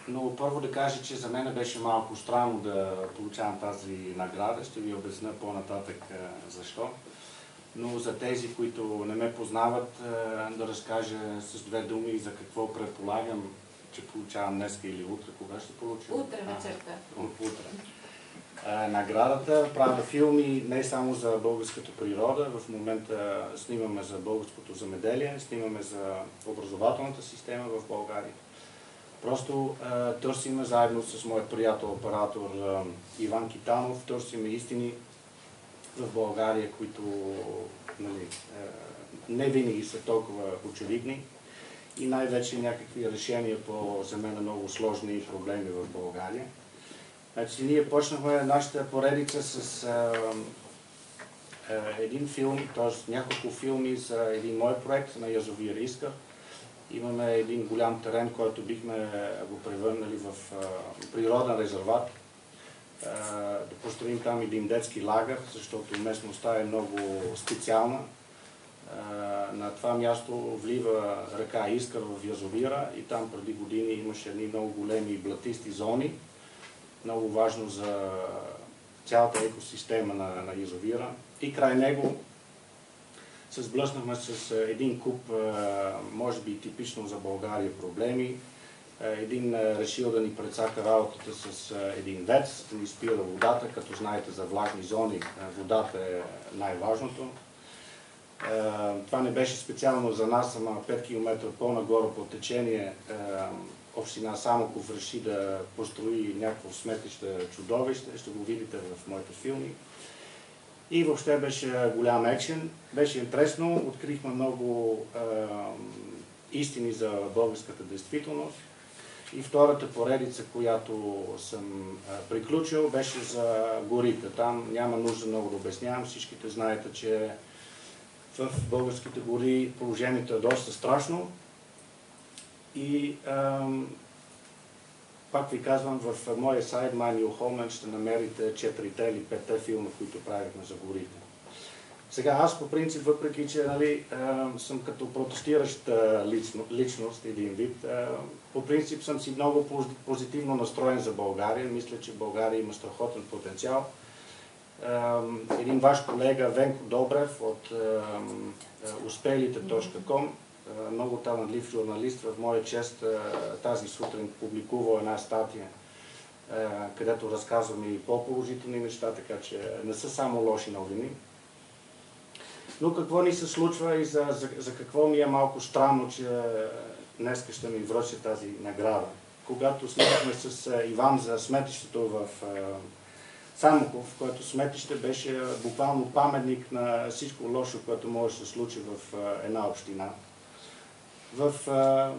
Но първо да кажа, че за мен беше малко странно да получавам тази награда. Ще ви обясня по-нататък защо. Но за тези, които не ме познават, да разкажа с две думи за какво предполагам, че получавам днеска или утре. Кога ще получа? Утре вечерта. Утре. Наградата. Правя филми не само за българската природа. В момента снимаме за българското земеделие, снимаме за образователната система в България. Просто търсиме заедно с моят приятел, оператор Иван Китанов, търсиме истини в България, които не винаги са толкова очевидни и най-вече някакви решения по за мен много сложни проблеми в България. Значи, ние почнахме нашата поредица с един филм, т.е. няколко филми за един мой проект на язовир Искър. Имаме един голям терен, който бихме го превърнали в природен резерват. Да построим там един детски лагер, защото местността е много специална. На това място влива река Искър в язовира и там преди години имаше едни много големи блатисти зони. Много важно за цялата екосистема на язовира. И край него се сблъснахме с един куп, може би типично за България, проблеми. Един решил да ни прецака работата с един вец, да ни спира водата, като знаете за влажни зони водата е най-важното. Това не беше специално за нас, ама 5 км по-нагоре по течение община Самоков реши да построи някакво сметище чудовище, ще го видите в моите филми. И въобще беше голям екшен, беше интересно, открихме много истини за българската действителност. И втората поредица, която съм приключил, беше за горите. Там няма нужда много да обяснявам, всичките знаете, че в българските гори положението е доста страшно. И пак ви казвам, в моя сайт My New Homeland ще намерите 4 или 5 филма, които правихме за горите. Сега аз по принцип, въпреки че съм като протестираща личност, един вид, по принцип съм си много позитивно настроен за България. Мисля, че България има страхотен потенциал. Един ваш колега Венко Добрев от успелите.com, много талантлив журналист, в моя чест тази сутрин публикува една статия, където разказваме и по-положителни неща, така че не са само лоши новини. Но какво ни се случва и за какво ми е малко странно, че днес ще ми връча тази награда. Когато снимахме с Иван за сметището в Самоков, което сметище беше буквално паметник на всичко лошо, което може да се случи в една община.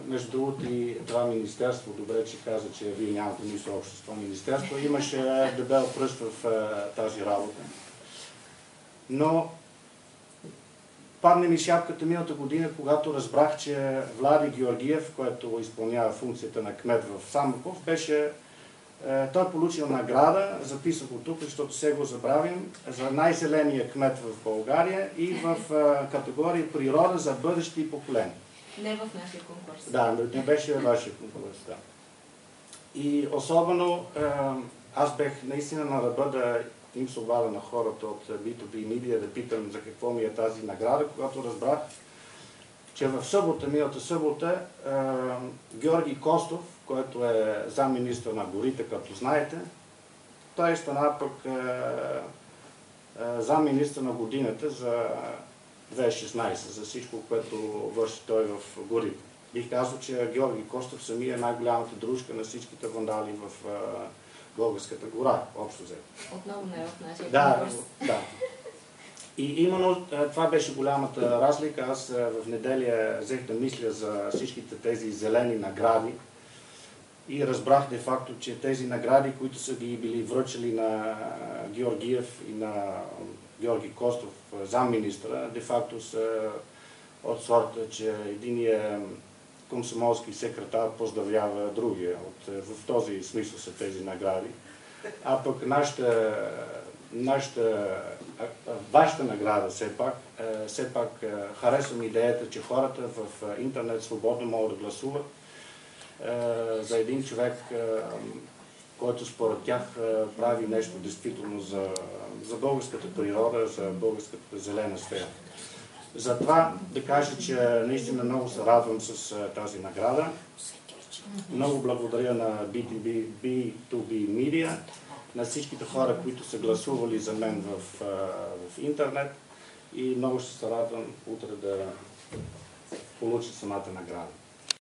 Между другото и това министерство, добре, че каза, че вие нямате нищо общо с това министерство, имаше дебел пръст в тази работа. Но падне ми шапката миналата година, когато разбрах, че Влади Георгиев, който изпълнява функцията на кмет в Самоков, той получил награда, записах го тук, защото се го забравим, за най-зеления кмет в България и в категория природа за бъдещи поколения. Не в нашия конкурс. Да, не беше във вашия конкурс, да. И особено аз бех наистина на ръба да им се обадя на хората от B2B Media да питам за какво ми е тази награда, когато разбрах, че в събота, миналата събота, Георги Костов, който е замминистър на горите, като знаете, той стана пък замминистър на годината за 2016, за всичко, което върши той в горите. Бих казал, че Георги Костов самия е най-голямата дружка на всичките вандали в българската гора, общо взето. Отново не в нашия конкурс. Да. И именно това беше голямата разлика. Аз в неделя взех да мисля за всичките тези зелени награди и разбрах де-факто, че тези награди, които са ги били връчили на Георгиев и на Георги Костов, замминистра, де-факто са от сорта, че единия комсомолски секретар поздравява другия. В този смисъл са тези награди. А пък вашата награда все пак харесвам идеята, че хората в интернет свободно могат да гласуват. за един човек, който според тях прави нещо действително за българската природа, за българската зелена сфера. Затова да кажа, че наистина много се радвам с тази награда. Много благодаря на B2B Media, на всичките хора, които са гласували за мен в интернет и много ще се радвам утре да получа самата награда.